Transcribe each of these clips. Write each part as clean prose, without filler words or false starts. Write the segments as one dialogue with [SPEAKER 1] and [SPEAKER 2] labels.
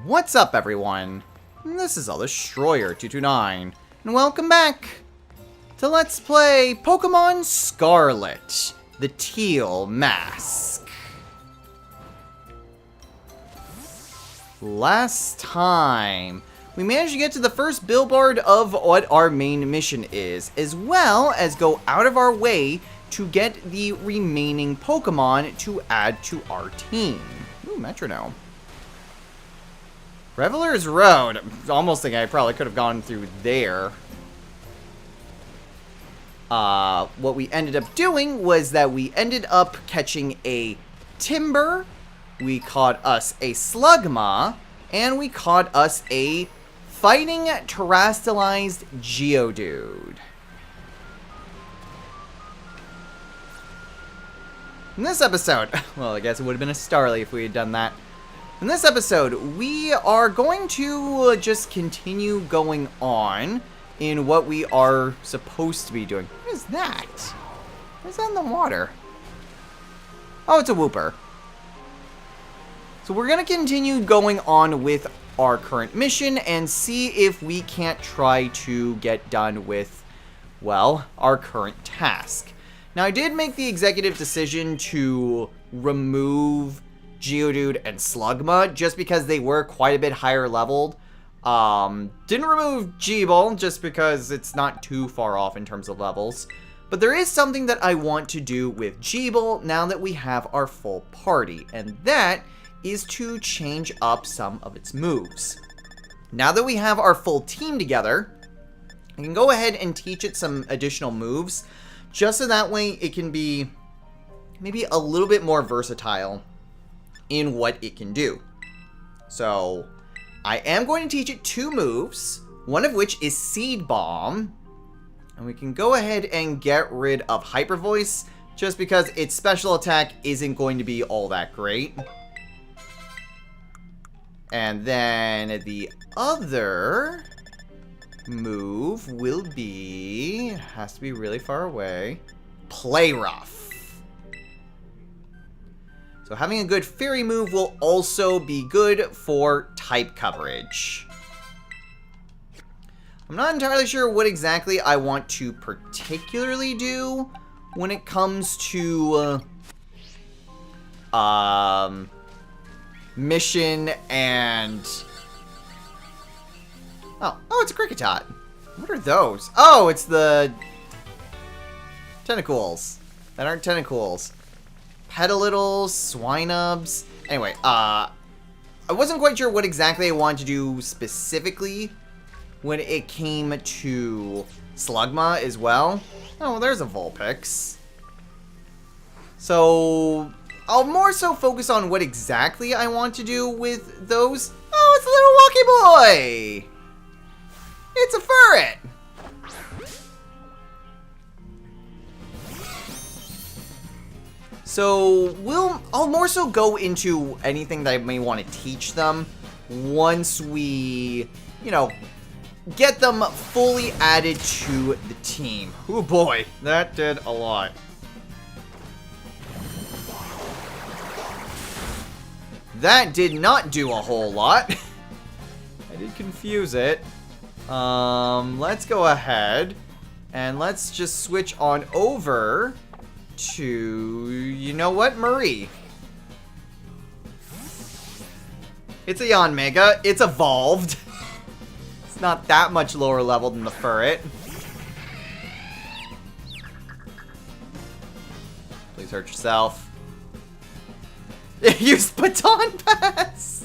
[SPEAKER 1] What's up, everyone? This is Destroyer229, and welcome back to Let's Play Pokemon Scarlet, the Teal Mask. Last time, we managed to get to the first billboard of what our main mission is, as well as go out of our way to get the remaining Pokemon to add to our team. Ooh, Metronome. Reveler's Road. I almost think I probably could have gone through there. What we ended up doing was that we ended up catching a Timber, we caught us a Slugma, and we caught us a fighting terrestrialized Geodude. In this episode, well, I guess it would have been a Starly if we had done that. In this episode, we are going to just continue going on in what we are supposed to be doing. What is that? What is that in the water? Oh, it's a Wooper. So we're going to continue going on with our current mission and see if we can't try to get done with, well, our current task. Now, I did make the executive decision to remove Geodude and Slugma, just because they were quite a bit higher leveled. Didn't remove G-Ball, just because it's not too far off in terms of levels. But there is something that I want to do with G-Ball now that we have our full party, and that is to change up some of its moves. Now that we have our full team together, I can go ahead and teach it some additional moves, just so that way it can be maybe a little bit more versatile in what it can do. So, I am going to teach it two moves, one of which is Seed Bomb, and we can go ahead and get rid of Hyper Voice, just because its special attack isn't going to be all that great. And then the other move will be, has to be really far away, Play Rough. So having a good fairy move will also be good for type coverage. I'm not entirely sure what exactly I want to particularly do when it comes to mission and... Oh, it's a Kricketot. What are those? Oh, it's the Tentacles. That aren't Tentacles. Petalittles, Swinubs. Anyway, I wasn't quite sure what exactly I wanted to do specifically when it came to Slugma as well. Oh, well, there's a Vulpix. So, I'll more so focus on what exactly I want to do with those. Oh, it's a little Walkie Boy! It's a Furret! So, I'll more so go into anything that I may want to teach them once we, get them fully added to the team. Oh boy, that did a lot. That did not do a whole lot. I did confuse it. Let's go ahead and let's just switch on over to, you know what, Marie. It's a Yanmega. It's evolved. It's not that much lower level than the Furret. Please hurt yourself. Use Baton Pass.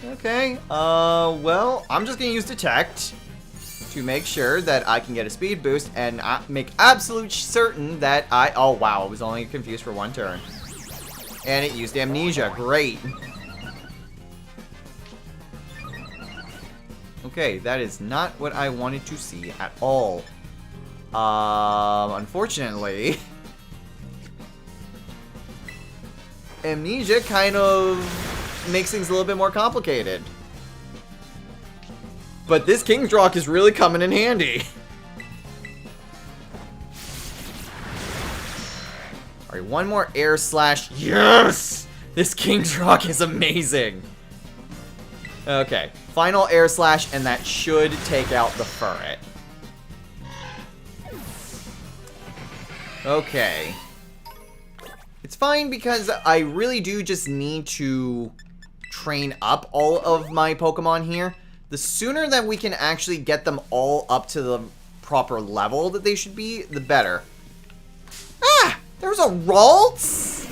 [SPEAKER 1] Okay. Well, I'm just gonna use Detect to make sure that I can get a speed boost and make absolute certain that oh wow, I was only confused for one turn. And it used Amnesia, great. Okay, that is not what I wanted to see at all. Unfortunately, Amnesia kind of makes things a little bit more complicated. But this King's Rock is really coming in handy. Alright, one more air slash. Yes! This King's Rock is amazing. Okay, final air slash, and that should take out the ferret. Okay. It's fine because I really do just need to train up all of my Pokemon here. The sooner that we can actually get them all up to the proper level that they should be, the better. Ah! There's a Ralts?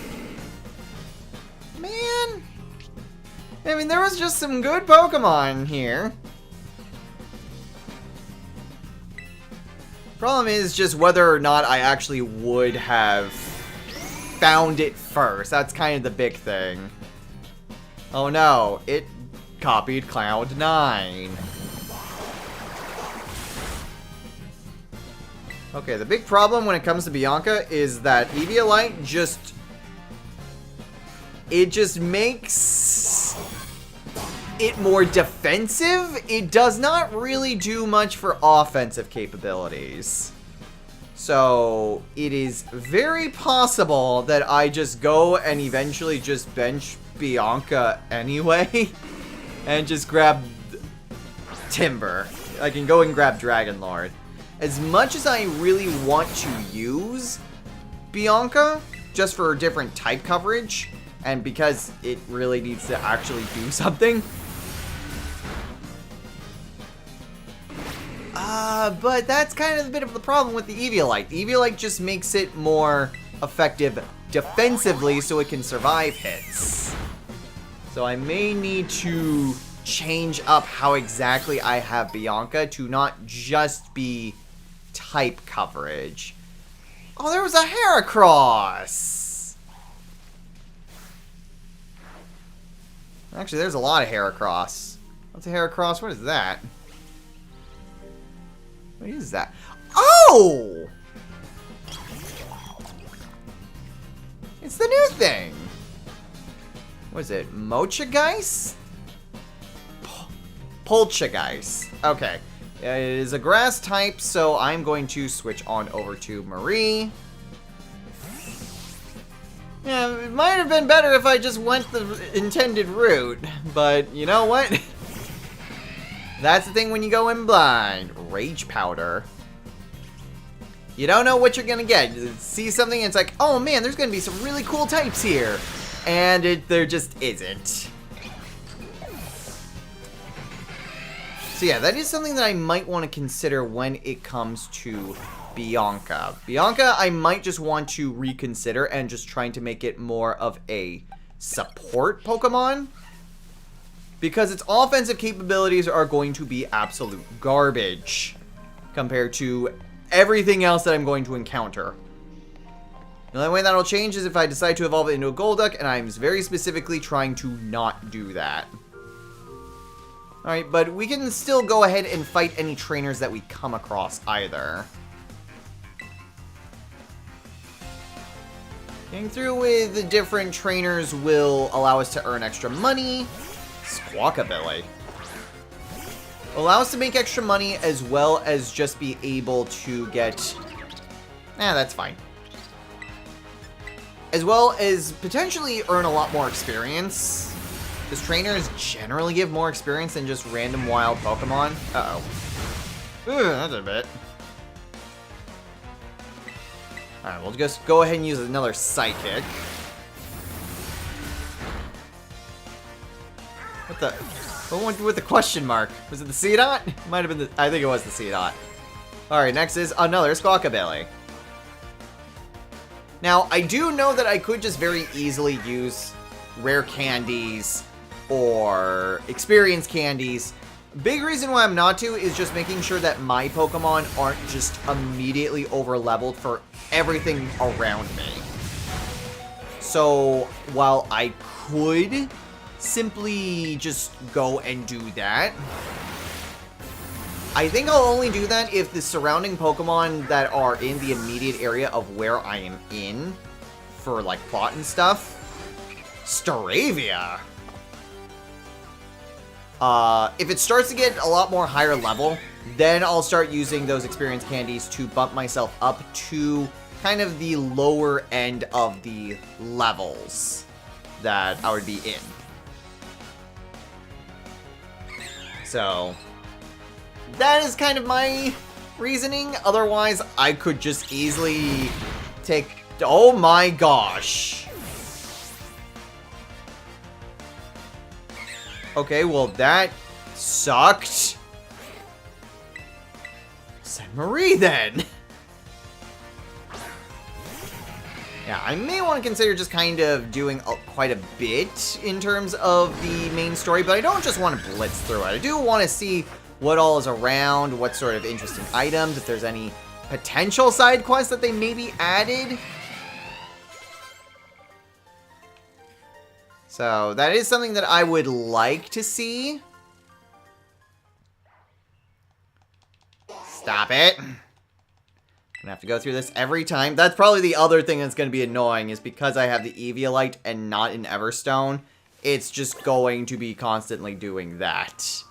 [SPEAKER 1] Man. I mean, there was just some good Pokemon here. Problem is just whether or not I actually would have found it first. That's kind of the big thing. Oh no, it copied Cloud9. Okay, the big problem when it comes to Bianca is that Eviolite just... It just makes it more defensive. It does not really do much for offensive capabilities. So, it is very possible that I just go and eventually just bench Bianca anyway. And just grab Timber. I can go and grab Dragon Lord. As much as I really want to use Bianca, just for different type coverage, and because it really needs to actually do something. But that's kind of a bit of the problem with the Eviolite. Eviolite just makes it more effective defensively so it can survive hits. So I may need to change up how exactly I have Bianca to not just be type coverage. Oh, there was a Heracross! Actually, there's a lot of Heracross. What's a Heracross? What is that? What is that? Oh! It's the new thing! What is it? Mochageist? Polchageist. Okay. It is a grass type, so I'm going to switch on over to Marie. Yeah, it might have been better if I just went the intended route, but you know what? That's the thing when you go in blind. Rage Powder. You don't know what you're gonna get. You see something and it's like, oh man, there's gonna be some really cool types here. And there just isn't. So yeah, that is something that I might want to consider when it comes to Bianca. Bianca, I might just want to reconsider and just trying to make it more of a support Pokemon. Because its offensive capabilities are going to be absolute garbage compared to everything else that I'm going to encounter. The only way that'll change is if I decide to evolve it into a Golduck, and I'm very specifically trying to not do that. Alright, but we can still go ahead and fight any trainers that we come across either. Getting through with the different trainers will allow us to earn extra money. Squawkabilly. Allow us to make extra money as well as just be able to get... that's fine. As well as potentially earn a lot more experience. Because trainers generally give more experience than just random wild Pokemon. Uh-oh. Ooh, that's a bit. Alright, we'll just go ahead and use another Psychic. What the... What went with the question mark? Was it the C-Dot? Might have been the... I think it was the C-Dot. Alright, next is another Squawkabilly. Now, I do know that I could just very easily use rare candies or experience candies. Big reason why I'm not to is just making sure that my Pokemon aren't just immediately over-leveled for everything around me. So, while I could simply just go and do that, I think I'll only do that if the surrounding Pokemon that are in the immediate area of where I am in, for like plot and stuff. Staravia! If it starts to get a lot more higher level, then I'll start using those experience candies to bump myself up to kind of the lower end of the levels that I would be in. So, that is kind of my reasoning. Otherwise, I could just easily take... Oh my gosh. Okay, well that sucked. Send Marie then. Yeah, I may want to consider just kind of doing quite a bit in terms of the main story, but I don't just want to blitz through it. I do want to see what all is around, what sort of interesting items, if there's any potential side quests that they maybe added. So, that is something that I would like to see. Stop it. I'm gonna have to go through this every time. That's probably the other thing that's gonna be annoying, is because I have the Eviolite and not an Everstone, it's just going to be constantly doing that.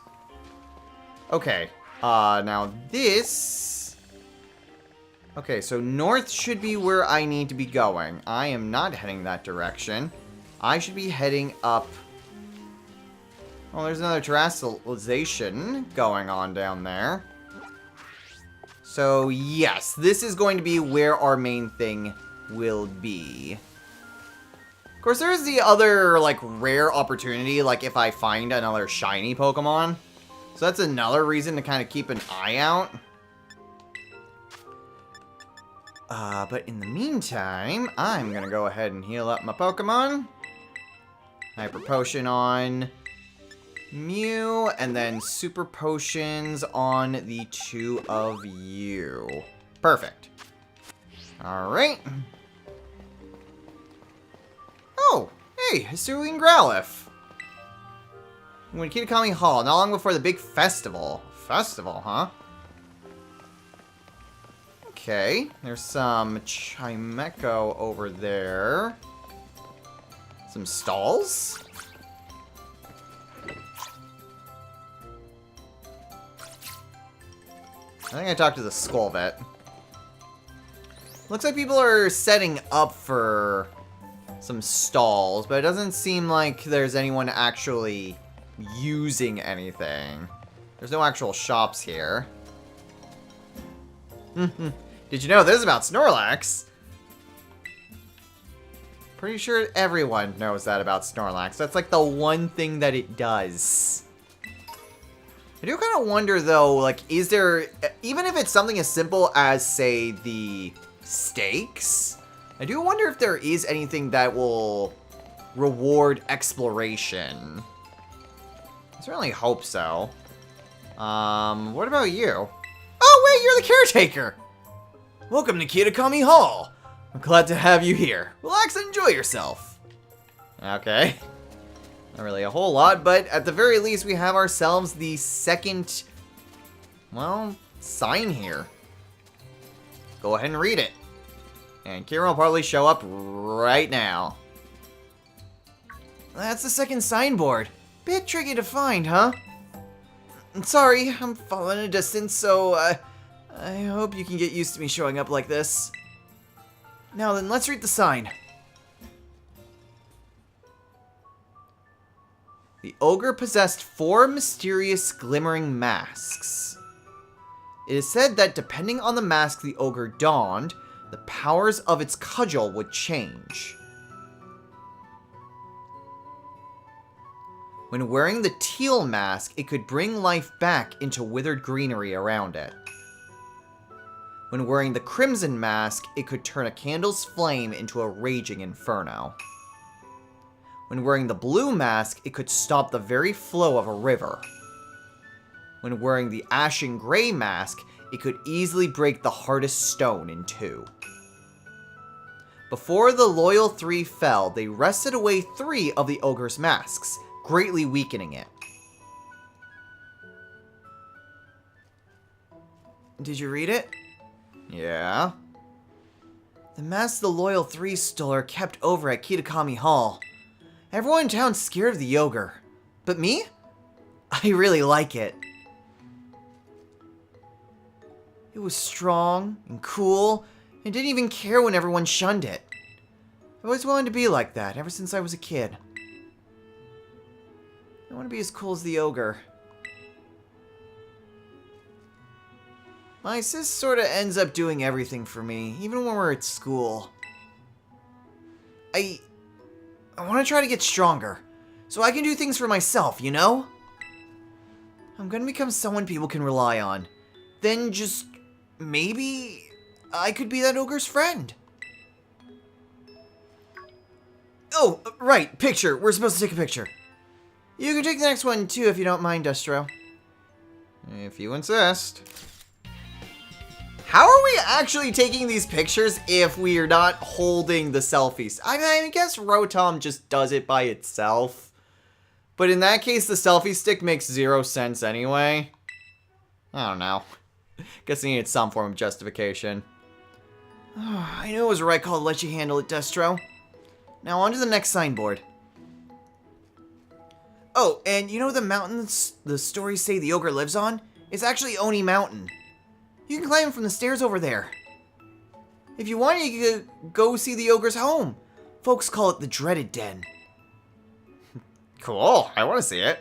[SPEAKER 1] Okay, now this... Okay, so north should be where I need to be going. I am not heading that direction. I should be heading up... Oh, there's another terrestrialization going on down there. So, yes, this is going to be where our main thing will be. Of course, there's the other, like, rare opportunity, like, if I find another shiny Pokemon. So that's another reason to kind of keep an eye out. But in the meantime, I'm gonna go ahead and heal up my Pokemon. Hyper Potion on Mew, and then Super Potions on the two of you. Perfect. Alright. Oh, hey, Hisuian Growlithe. When Kitakami Hall, not long before the big festival. Festival, huh? Okay, there's some Chimecho over there. Some stalls? I think I talked to the Skull Vet. Looks like people are setting up for some stalls, but it doesn't seem like there's anyone actually using anything. There's no actual shops here. Did you know this about Snorlax? Pretty sure everyone knows that about Snorlax. That's like the one thing that it does. I do kind of wonder though, like, is there, even if it's something as simple as, say, the stakes, I do wonder if there is anything that will reward exploration. I certainly hope so. What about you? Oh wait, you're the caretaker! Welcome to Kitakami Hall. I'm glad to have you here. Relax and enjoy yourself. Okay. Not really a whole lot, but at the very least we have ourselves the second, well, sign here. Go ahead and read it. And Kira will probably show up right now. That's the second signboard. Bit tricky to find, huh? Sorry, I'm following a distance, so I hope you can get used to me showing up like this. Now then, let's read the sign. The ogre possessed 4 mysterious glimmering masks. It is said that depending on the mask the ogre donned, the powers of its cudgel would change. When wearing the teal mask, it could bring life back into withered greenery around it. When wearing the crimson mask, it could turn a candle's flame into a raging inferno. When wearing the blue mask, it could stop the very flow of a river. When wearing the ashen gray mask, it could easily break the hardest stone in 2. Before the loyal 3 fell, they wrested away 3 of the ogre's masks, greatly weakening it. Did you read it? Yeah. The masks the loyal 3 stole are kept over at Kitakami Hall. Everyone in town's scared of the ogre. But me? I really like it. It was strong and cool and didn't even care when everyone shunned it. I've always wanted to be like that ever since I was a kid. I want to be as cool as the ogre. My sis sort of ends up doing everything for me, even when we're at school. I want to try to get stronger, so I can do things for myself, you know? I'm gonna become someone people can rely on. Then just, maybe, I could be that ogre's friend. Oh, right, picture. We're supposed to take a picture. You can take the next one too if you don't mind, Destro. If you insist. How are we actually taking these pictures if we are not holding the selfies? I mean, I guess Rotom just does it by itself. But in that case, the selfie stick makes 0 sense anyway. I don't know. Guess I needed some form of justification. I knew it was the right call to let you handle it, Destro. Now on to the next signboard. Oh, and you know the mountain the stories say the ogre lives on? It's actually Oni Mountain. You can climb from the stairs over there. If you want, you could go see the ogre's home. Folks call it the Dreaded Den. Cool, I want to see it.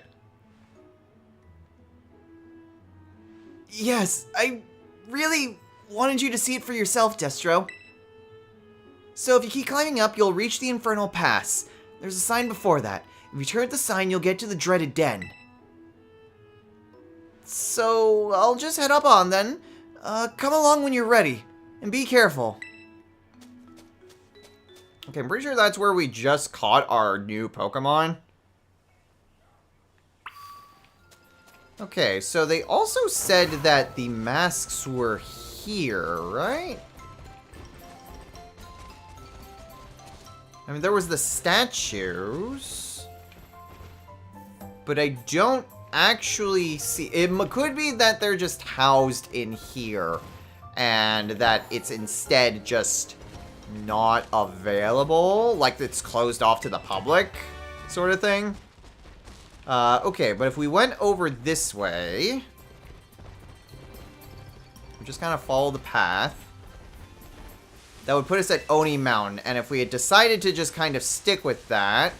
[SPEAKER 1] Yes, I really wanted you to see it for yourself, Destro. So if you keep climbing up, you'll reach the Infernal Pass. There's a sign before that. If you turn at the sign, you'll get to the Dreaded Den. So I'll just head up on then. Come along when you're ready, and be careful. Okay, I'm pretty sure that's where we just caught our new Pokemon. Okay, so they also said that the masks were here, right? I mean, there was the statues, but I don't actually see... It could be that they're just housed in here, and that it's instead just not available, like it's closed off to the public, sort of thing. Okay, but if we went over this way, we just kind of follow the path, that would put us at Oni Mountain, and if we had decided to just kind of stick with that,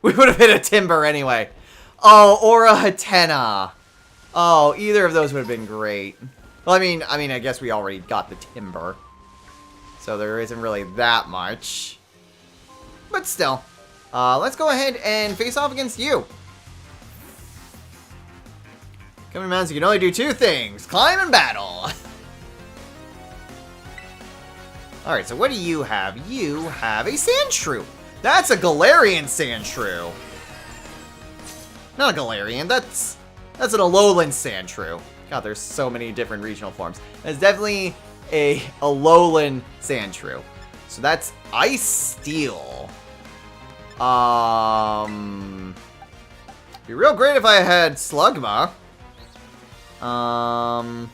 [SPEAKER 1] we would have hit a Timber anyway. Oh, or a Hatena. Oh, either of those would have been great. Well, I mean, I guess we already got the Timber, so there isn't really that much. But still, let's go ahead and face off against you. Coming mountains, you can only do 2 things: climb and battle. Alright, so what do you have? You have a Sandshrew. That's a Galarian Sandshrew. Not a Galarian, that's an Alolan Sandshrew. God, there's so many different regional forms. That's definitely a Alolan Sandshrew. So that's Ice Steel. Be real great if I had Slugma. I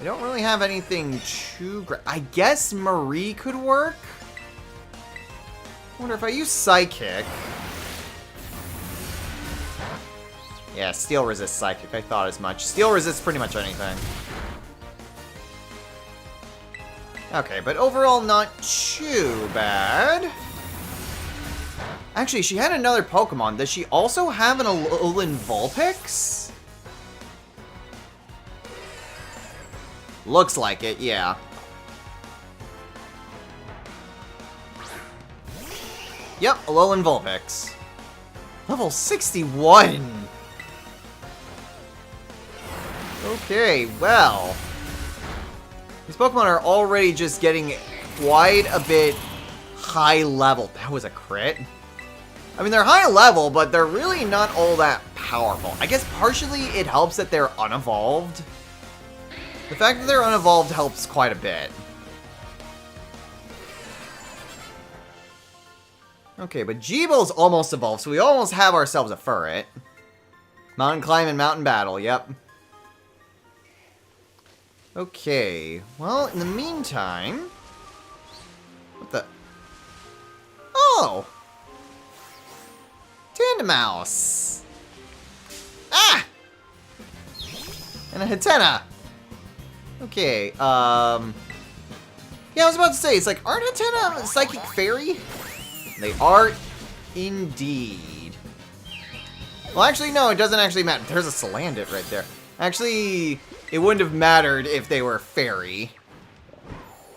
[SPEAKER 1] don't really have anything too great. I guess Marie could work. I wonder if I use Psychic. Yeah, Steel resists Psychic. I thought as much. Steel resists pretty much anything. Okay, but overall not too bad. Actually, she had another Pokemon. Does she also have an Alolan Vulpix? Looks like it, yeah. Yep, Alolan Vulpix. Level 61! Okay, well. These Pokemon are already just getting quite a bit high level. That was a crit. I mean, they're high level, but they're really not all that powerful. I guess partially it helps that they're unevolved. The fact that they're unevolved helps quite a bit. Okay, but Geeble's almost evolved, so we almost have ourselves a Furret. Mountain climb and mountain battle, yep. Okay, well, in the meantime... What the... Oh! Tandemaus! Ah! And a Hatena! Okay, yeah, I was about to say, it's like, aren't Hatena a Psychic Fairy? They are indeed. Well, actually, no, it doesn't actually matter. There's a Salandit right there. Actually, it wouldn't have mattered if they were fairy.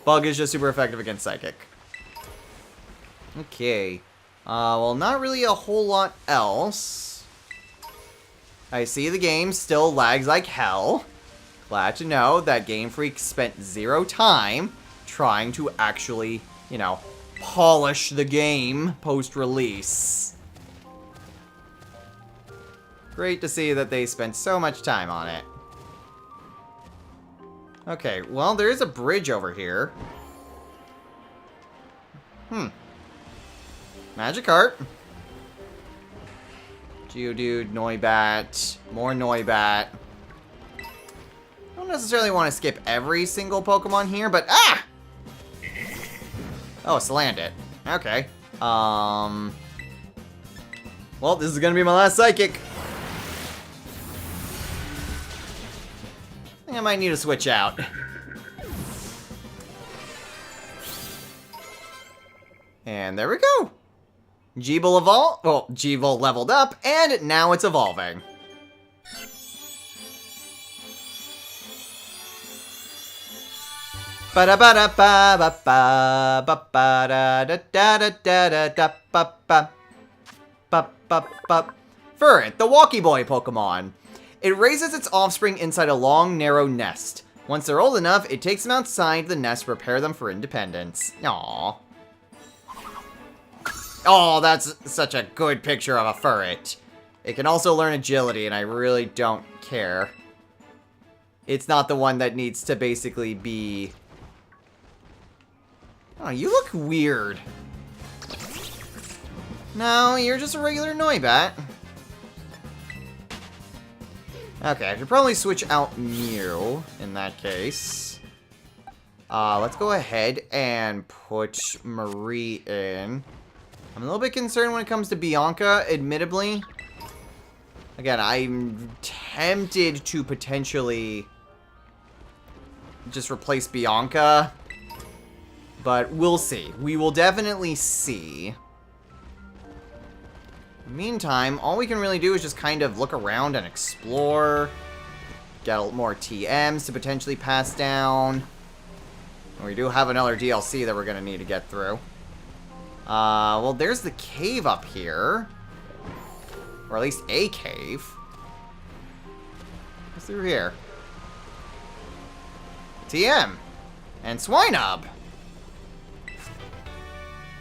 [SPEAKER 1] Bug is just super effective against psychic. Okay. Well, not really a whole lot else. I see the game still lags like hell. Glad to know that Game Freak spent 0 time trying to actually, you know, polish the game post-release. Great to see that they spent so much time on it. Okay, well, there is a bridge over here. Magikarp. Geodude, Noibat, more Noibat. I don't necessarily want to skip every single Pokemon here, but ah! Oh, Salandit. Okay. Well, this is gonna be my last Psychic. I think I might need to switch out. And there we go. Jeeble evolved. Well, Jeeble leveled up, and now it's evolving. Furret, the Walkie Boy Pokemon. It raises its offspring inside a long, narrow nest. Once they're old enough, it takes them outside the nest to prepare them for independence. Aww. Oh, that's such a good picture of a Furret. It can also learn agility, and I really don't care. It's not the one that needs to basically be... Oh, you look weird. No, you're just a regular Noibat. Okay, I should probably switch out Mew in that case. Let's go ahead and put Marie in. I'm a little bit concerned when it comes to Bianca, admittedly. Again, I'm tempted to potentially just replace Bianca. But we'll see. We will definitely see. Meantime, all we can really do is just kind of look around and explore. Get more TMs to potentially pass down. We do have another DLC that we're going to need to get through. Well, there's the cave up here. Or at least a cave. What's through here? TM. And Swinub.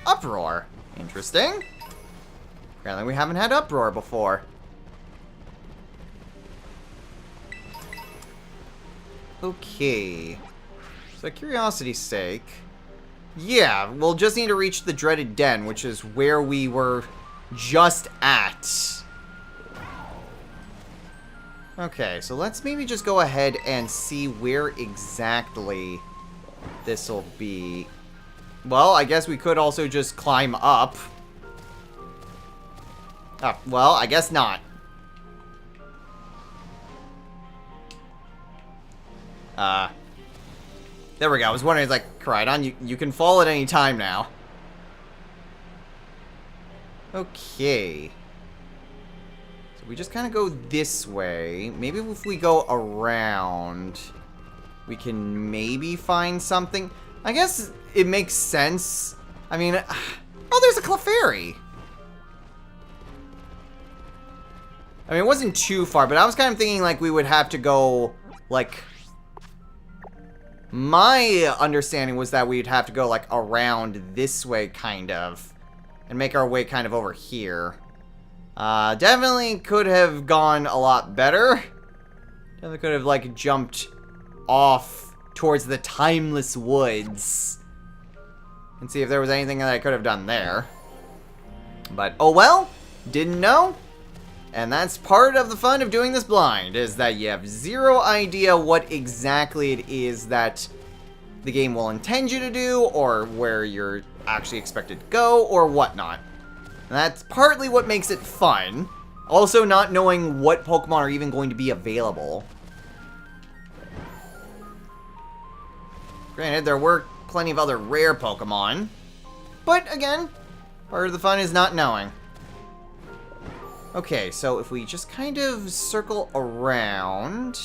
[SPEAKER 1] Uproar. Interesting. Apparently we haven't had Uproar before. Okay. So, curiosity's sake. Yeah, we'll just need to reach the dreaded den, which is where we were just at. Okay, so let's maybe just go ahead and see where exactly this will be. Well, I guess we could also just climb up. Oh, well, I guess not. There we go. I was wondering, like, Koraidon, you can fall at any time now. Okay. So we just kind of go this way. Maybe if we go around, we can maybe find something. I guess it makes sense. I mean, oh, there's a Clefairy. I mean, it wasn't too far, but I was kind of thinking, like, we would have to go, like... My understanding was that we'd have to go, like, around this way, kind of. And make our way kind of over here. Definitely could have gone a lot better. Definitely could have, like, jumped off towards the Timeless Woods. And see if there was anything that I could have done there. But, oh well. Didn't know. And that's part of the fun of doing this blind, is that you have zero idea what exactly it is that the game will intend you to do, or where you're actually expected to go, or whatnot. And that's partly what makes it fun. Also, not knowing what Pokemon are even going to be available. Granted, there were plenty of other rare Pokemon. But, again, part of the fun is not knowing. Okay, so if we just kind of circle around...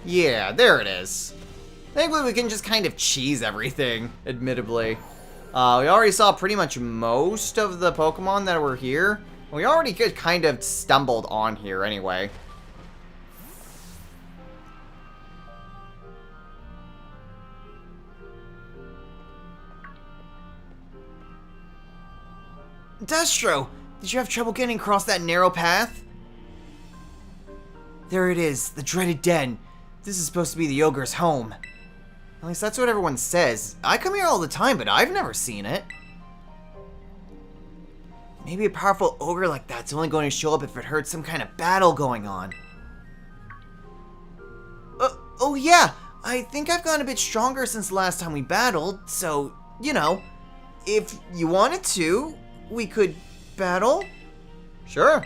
[SPEAKER 1] Yeah, there it is. Thankfully, we can just kind of cheese everything, admittedly. We already saw pretty much most of the Pokemon that were here. We already kind of stumbled on here anyway. Destro, did you have trouble getting across that narrow path? There it is, the dreaded den. This is supposed to be the ogre's home. At least that's what everyone says. I come here all the time, but I've never seen it. Maybe a powerful ogre like that's only going to show up if it heard some kind of battle going on. Oh yeah, I think I've gotten a bit stronger since the last time we battled, so, you know, if you wanted to, we could battle? Sure.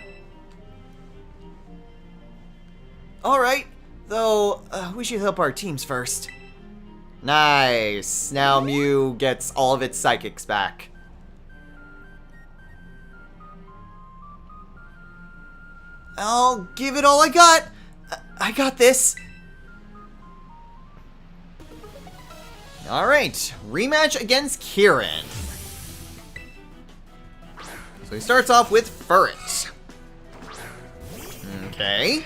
[SPEAKER 1] Alright, though, we should help our teams first. Nice. Now Mew gets all of its psychics back. I'll give it all I got. I got this. Alright, rematch against Kieran. So he starts off with Furret. Okay.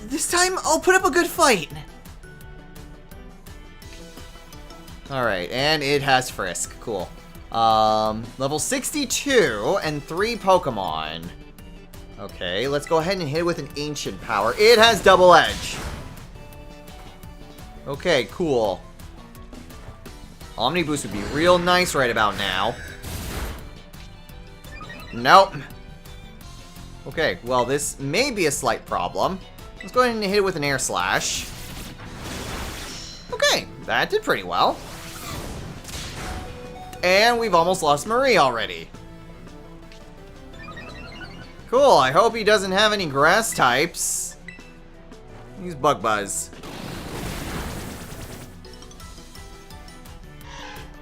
[SPEAKER 1] This time, I'll put up a good fight. Alright, and it has Frisk. Cool. Level 62 and 3 Pokemon. Okay, let's go ahead and hit it with an Ancient Power. It has Double Edge. Okay, cool. Omni Boost would be real nice right about now. Nope. Okay, well, this may be a slight problem. Let's go ahead and hit it with an Air Slash. Okay, that did pretty well. And we've almost lost Marie already. Cool, I hope he doesn't have any grass types. Use Bug Buzz.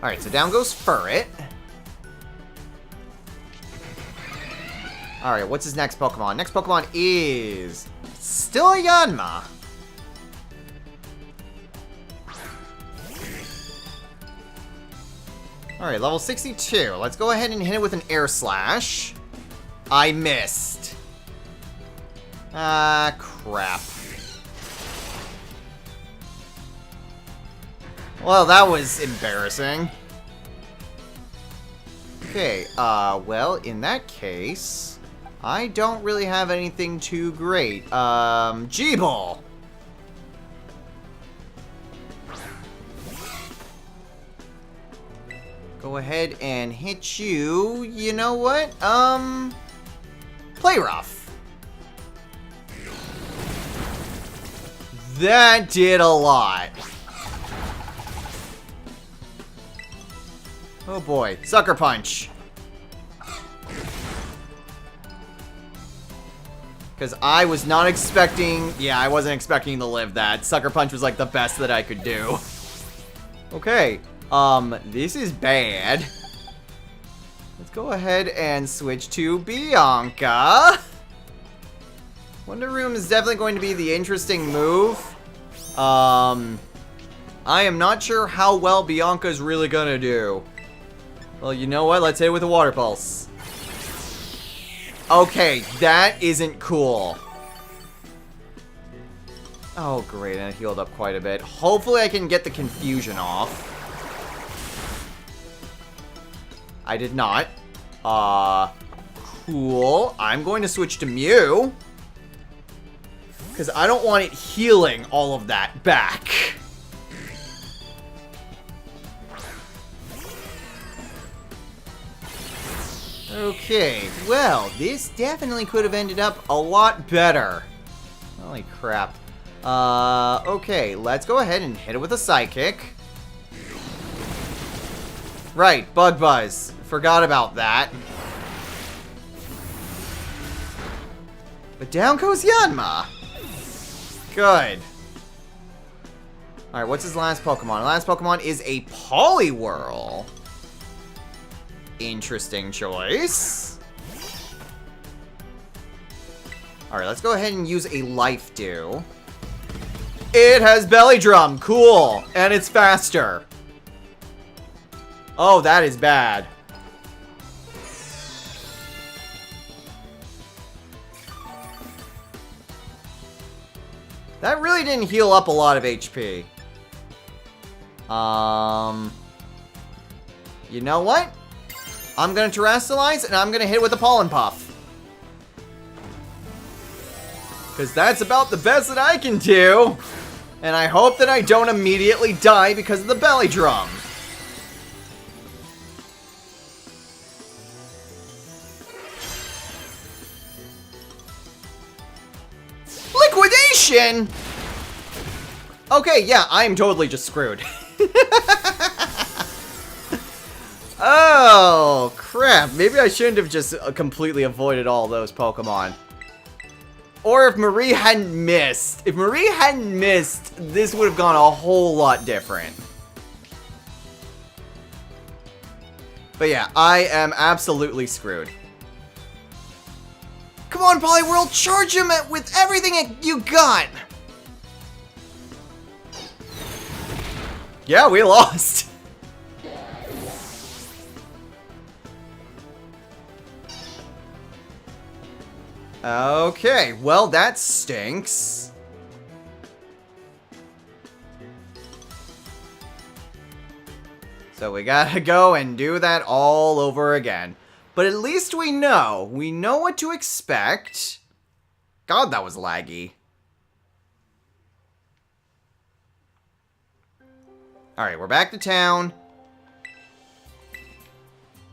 [SPEAKER 1] Alright, so down goes Furret. Alright, what's his next Pokemon? Next Pokemon is still a Yanma. Alright, level 62. Let's go ahead and hit it with an Air Slash. I missed. Ah, crap. Well, that was embarrassing. Okay, well, in that case, I don't really have anything too great. G-Ball! Go ahead and hit you. You know what? Play Rough. That did a lot. Oh boy, Sucker Punch. Because I was not expecting... Yeah, I wasn't expecting to live that. Sucker Punch was like the best that I could do. Okay, this is bad. Let's go ahead and switch to Bianca. Wonder Room is definitely going to be the interesting move. I am not sure how well Bianca's really gonna do. Well, you know what? Let's hit it with a Water Pulse. Okay, that isn't cool. Oh, great, and it healed up quite a bit. Hopefully I can get the confusion off. I did not. Cool. I'm going to switch to Mew. Because I don't want it healing all of that back. Okay, well, this definitely could have ended up a lot better. Holy crap. Okay, let's go ahead and hit it with a Psychic. Right, Bug Buzz. Forgot about that. But down goes Yanma. Good. Alright, what's his last Pokemon? Last Pokemon is a Poliwhirl. Interesting choice. Alright, let's go ahead and use a life dew. It has belly drum. Cool. And it's faster. Oh, that is bad. That really didn't heal up a lot of HP. You know what? I'm gonna terrestrialize and I'm gonna hit with a pollen puff. Because that's about the best that I can do. And I hope that I don't immediately die because of the belly drum. Liquidation! Okay, yeah, I'm totally just screwed. Oh, crap. Maybe I shouldn't have just completely avoided all those Pokemon. Or if Marie hadn't missed. If Marie hadn't missed, this would have gone a whole lot different. But yeah, I am absolutely screwed. Come on, Poliwhirl, charge him with everything you got! Yeah, we lost. Okay, well, that stinks. So we gotta go and do that all over again. But at least we know. We know what to expect. God, that was laggy. Alright, we're back to town.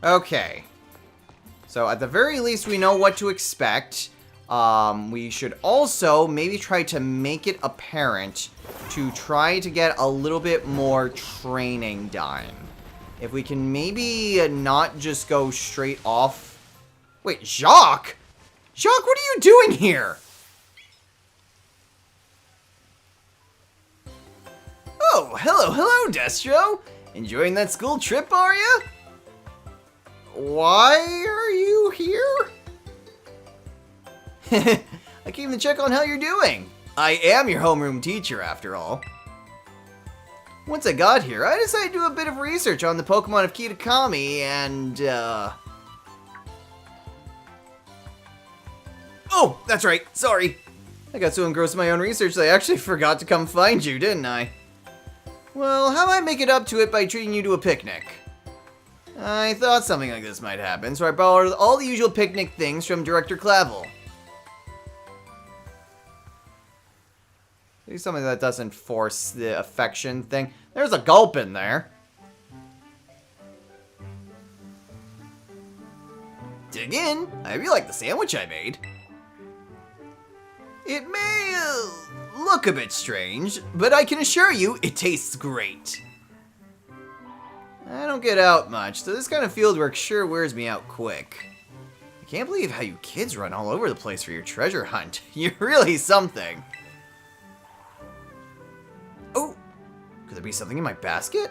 [SPEAKER 1] Okay. So at the very least, we know what to expect. We should also maybe try to make it apparent to try to get a little bit more training done. If we can maybe not just go straight off... Wait, Jacq? Jacq, what are you doing here? Oh, hello, Destro. Enjoying that school trip, are you? Why are you here? I came to check on how you're doing. I am your homeroom teacher, after all. Once I got here, I decided to do a bit of research on the Pokemon of Kitakami, and, Oh, that's right, sorry. I got so engrossed in my own research that I actually forgot to come find you, didn't I? Well, how about I make it up to it by treating you to a picnic? I thought something like this might happen, so I borrowed all the usual picnic things from Director Clavel. Maybe something that doesn't force the affection thing. There's a gulp in there. Dig in. I really like the sandwich I made. It may look a bit strange, but I can assure you it tastes great. I don't get out much, so this kind of field work sure wears me out quick. I can't believe how you kids run all over the place for your treasure hunt. You're really something. Oh, could there be something in my basket?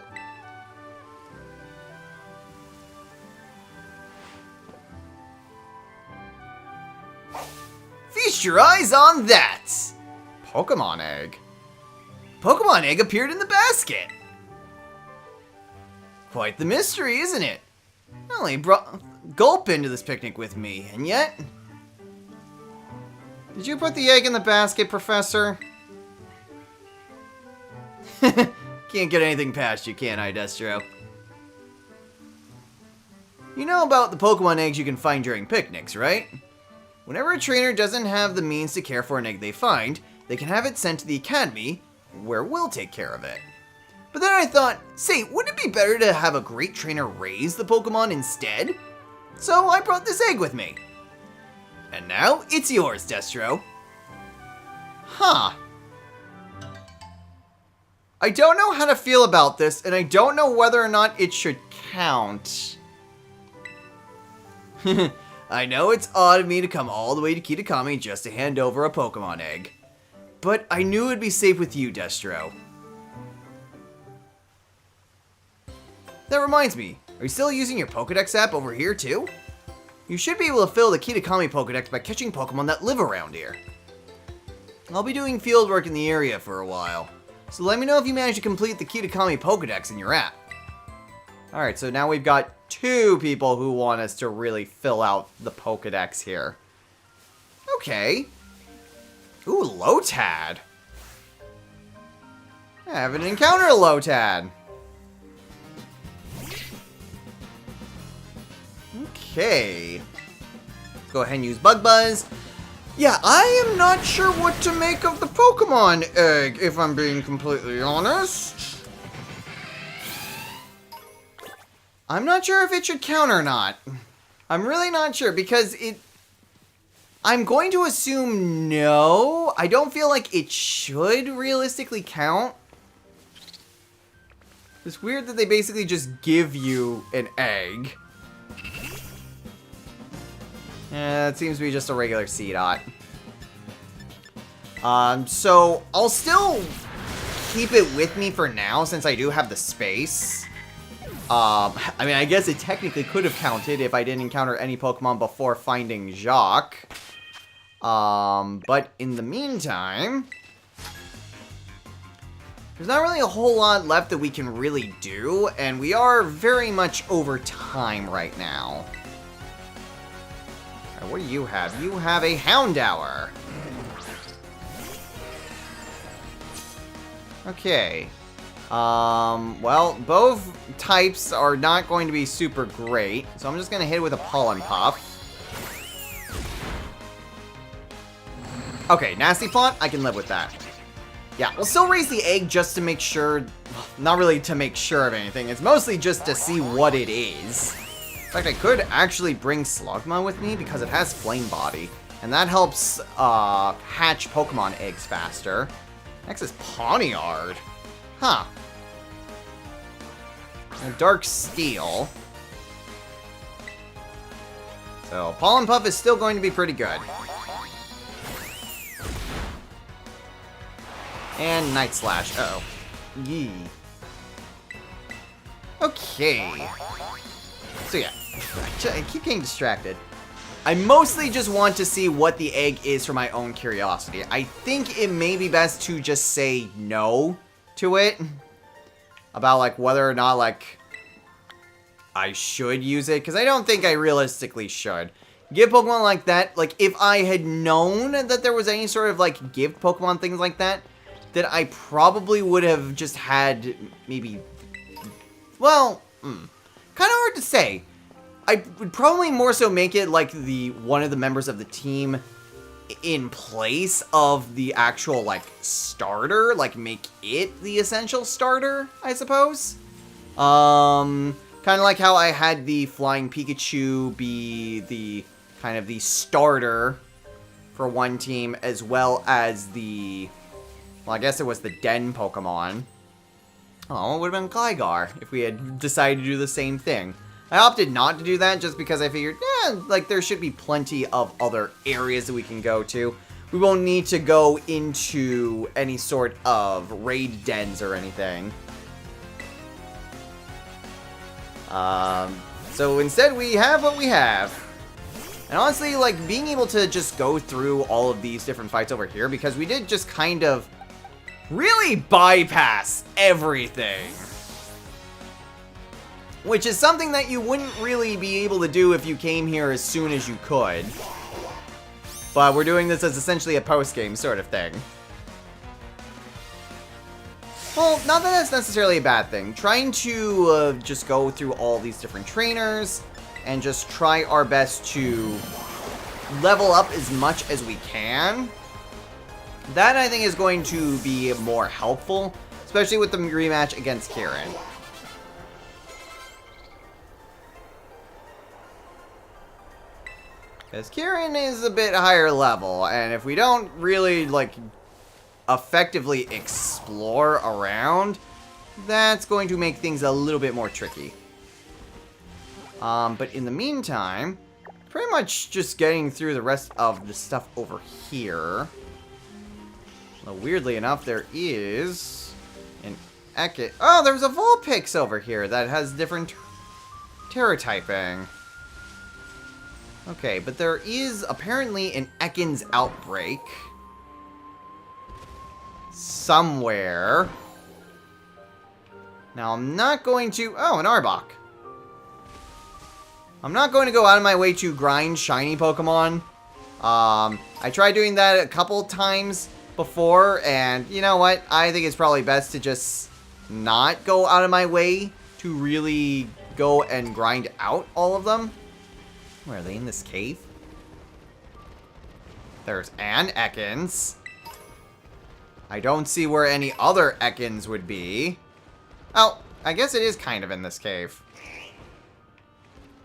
[SPEAKER 1] Feast your eyes on that! Pokemon egg. Pokemon egg appeared in the basket. Quite the mystery, isn't it? I only brought Gulp into this picnic with me, and yet... Did you put the egg in the basket, Professor? Can't get anything past you, can I, Destro? You know about the Pokemon eggs you can find during picnics, right? Whenever a trainer doesn't have the means to care for an egg they find, they can have it sent to the academy, where we'll take care of it. But then I thought, say, wouldn't it be better to have a great trainer raise the Pokemon instead? So I brought this egg with me. And now, it's yours, Destro. Huh. I don't know how to feel about this, and I don't know whether or not it should count. I know it's odd of me to come all the way to Kitakami just to hand over a Pokemon egg. But I knew it'd be safe with you, Destro. That reminds me, are you still using your Pokedex app over here too? You should be able to fill the Kitakami Pokedex by catching Pokemon that live around here. I'll be doing field work in the area for a while, so let me know if you manage to complete the Kitakami Pokedex in your app. Alright, so now we've got 2 people who want us to really fill out the Pokedex here. Okay. Ooh, Lotad. I haven't encountered a Lotad. Okay. Go ahead and use Bug Buzz. Yeah, I am not sure what to make of the Pokemon egg, if I'm being completely honest. I'm not sure if it should count or not. I'm really not sure, because I'm going to assume no. I don't feel like it should realistically count. It's weird that they basically just give you an egg. It seems to be just a regular Seedot. So I'll still keep it with me for now, since I do have the space. I mean, I guess it technically could have counted if I didn't encounter any Pokemon before finding Jacq. But in the meantime, there's not really a whole lot left that we can really do, and we are very much over time right now. Right, what do you have? You have a Houndour. Okay. Well, both types are not going to be super great, so I'm just going to hit it with a Pollen Puff. Okay, Nasty Plot, I can live with that. Yeah, we'll still raise the egg just to make sure, not really to make sure of anything, it's mostly just to see what it is. In fact, I could actually bring Slugma with me because it has Flame Body, and that helps hatch Pokemon eggs faster. Next is Pawniard. Huh. And Dark Steel. So, Pollen Puff is still going to be pretty good. And Night Slash. Uh-oh. Yee. Okay. So yeah, I keep getting distracted. I mostly just want to see what the egg is for my own curiosity. I think it may be best to just say no to it. About, like, whether or not, like, I should use it. Because I don't think I realistically should. Give Pokemon like that, like, if I had known that there was any sort of, like, give Pokemon things like that, that I probably would have just had, maybe, well, kind of hard to say. I would probably more so make it like one of the members of the team in place of the actual, like, starter, like, make it the essential starter, I suppose. Kind of like how I had the Flying Pikachu be the, kind of the starter for one team, as well as the, well, I guess it was the Den Pokemon. Oh, it would have been Gligar if we had decided to do the same thing. I opted not to do that just because I figured, like, there should be plenty of other areas that we can go to. We won't need to go into any sort of raid dens or anything. So instead we have what we have. And honestly, like, being able to just go through all of these different fights over here, because we did just kind of really bypass everything. Which is something that you wouldn't really be able to do if you came here as soon as you could. But we're doing this as essentially a post-game sort of thing. Well, not that that's necessarily a bad thing. Trying to just go through all these different trainers and just try our best to level up as much as we can. That, I think, is going to be more helpful, especially with the rematch against Kieran. Because Kieran is a bit higher level, and if we don't really, like, effectively explore around, that's going to make things a little bit more tricky. But in the meantime, pretty much just getting through the rest of the stuff over here. Well, weirdly enough, there is an Ekit. Oh, there's a Vulpix over here that has different Terra typing. Okay, but there is apparently an Ekans outbreak somewhere. Now, I'm not going to... Oh, an Arbok. I'm not going to go out of my way to grind shiny Pokemon. I tried doing that a couple times before, and you know what? I think it's probably best to just not go out of my way to really go and grind out all of them. Where are they? In this cave? There's an Ekans. I don't see where any other Ekans would be. Oh, I guess it is kind of in this cave.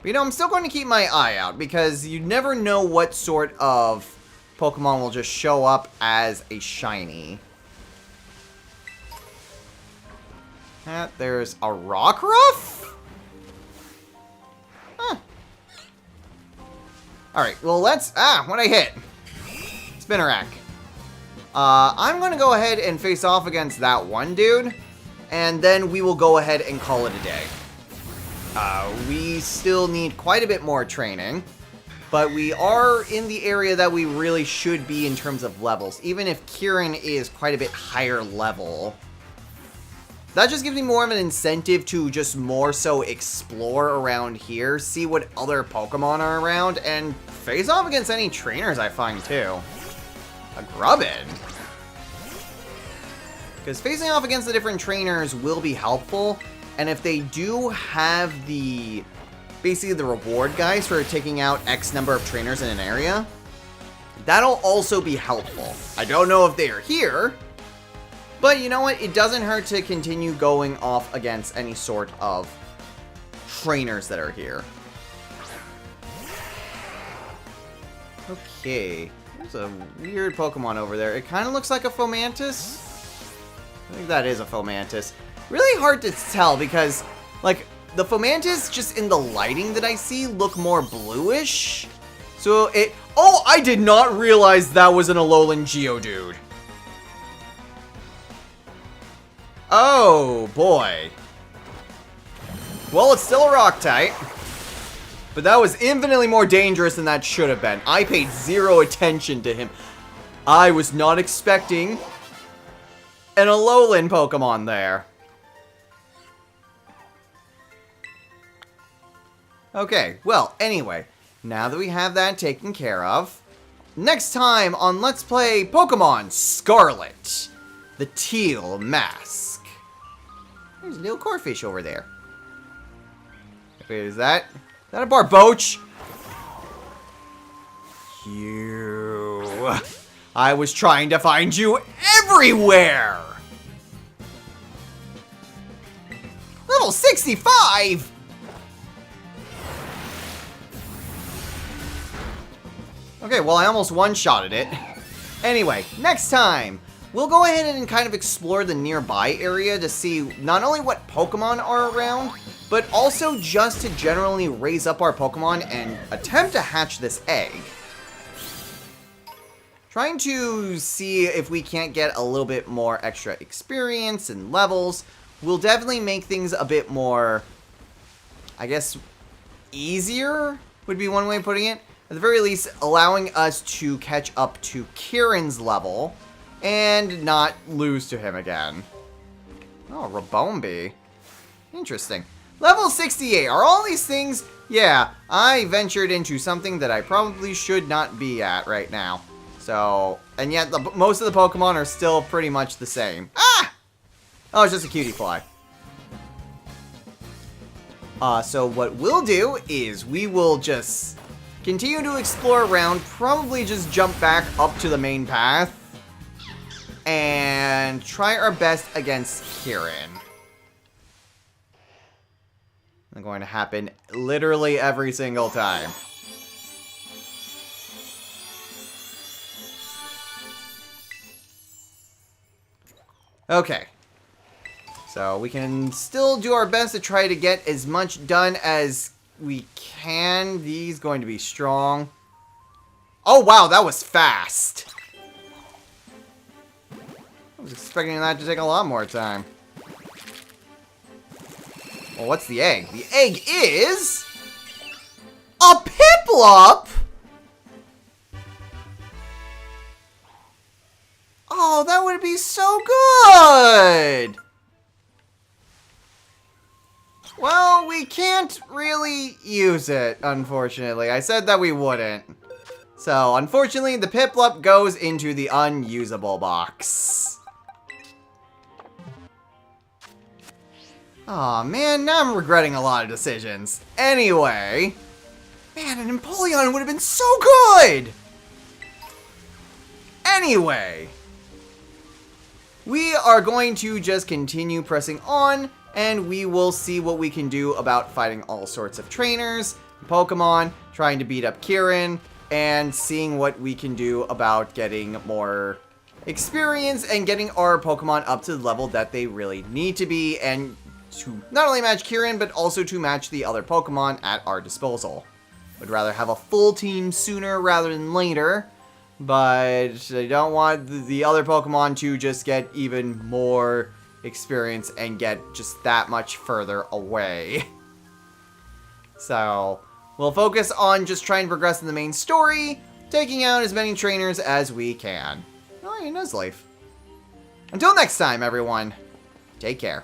[SPEAKER 1] But, you know, I'm still going to keep my eye out because you never know what sort of Pokemon will just show up as a shiny. There's a Rockruff? Huh. Alright, well, let's... what'd I hit? Spinnerack. I'm going to go ahead and face off against that one dude, and then we will go ahead and call it a day. We still need quite a bit more training, but we are in the area that we really should be in terms of levels, even if Kieran is quite a bit higher level. That just gives me more of an incentive to just more so explore around here, see what other Pokemon are around, and face off against any trainers I find too. A Grubbin. Because facing off against the different trainers will be helpful, and if they do have the, basically the reward guys for taking out X number of trainers in an area, that'll also be helpful. I don't know if they are here, but you know what? It doesn't hurt to continue going off against any sort of trainers that are here. Okay. There's a weird Pokemon over there. It kind of looks like a Fomantis. I think that is a Fomantis. Really hard to tell because, like, the Fomantis just in the lighting that I see look more bluish. So it... Oh, I did not realize that was an Alolan Geodude. Oh, boy. Well, it's still a rock type. But that was infinitely more dangerous than that should have been. I paid zero attention to him. I was not expecting an Alolan Pokemon there. Okay, well, anyway, now that we have that taken care of, next time on Let's Play Pokemon Scarlet, the Teal Mask. There's a little Corphish over there. Wait, is that a Barboach? You... I was trying to find you everywhere! Level 65! Okay, well, I almost one-shotted it. Anyway, next time, we'll go ahead and kind of explore the nearby area to see not only what Pokemon are around, but also just to generally raise up our Pokemon and attempt to hatch this egg. Trying to see if we can't get a little bit more extra experience and levels will definitely make things a bit more, I guess, easier would be one way of putting it. At the very least, allowing us to catch up to Kieran's level and not lose to him again. Oh, Rabombi. Interesting. Level 68. Are all these things? Yeah, I ventured into something that I probably should not be at right now. So, and yet most of the Pokemon are still pretty much the same. Ah! Oh, it's just a cutie fly. So what we'll do is we will just continue to explore around, probably just jump back up to the main path, and try our best against Kieran. It's going to happen literally every single time. Okay. So we can still do our best to try to get as much done as we can. He's going to be strong. Oh, wow, that was fast. I was expecting that to take a lot more time. Well, what's the egg? The egg is a Piplup! be so good! Well, we can't really use it, unfortunately. I said that we wouldn't. So, unfortunately, the Piplup goes into the unusable box. Aw, man, now I'm regretting a lot of decisions. Anyway... Man, an Empoleon would have been so good! Anyway... We are going to just continue pressing on, and we will see what we can do about fighting all sorts of trainers, Pokemon, trying to beat up Kieran, and seeing what we can do about getting more experience and getting our Pokemon up to the level that they really need to be, and to not only match Kieran, but also to match the other Pokemon at our disposal. Would rather have a full team sooner rather than later, but I don't want the other Pokemon to just get even more experience and get just that much further away. So, we'll focus on just trying to progress in the main story, taking out as many trainers as we can. Oh, yeah, Nuzleaf. Until next time, everyone, take care.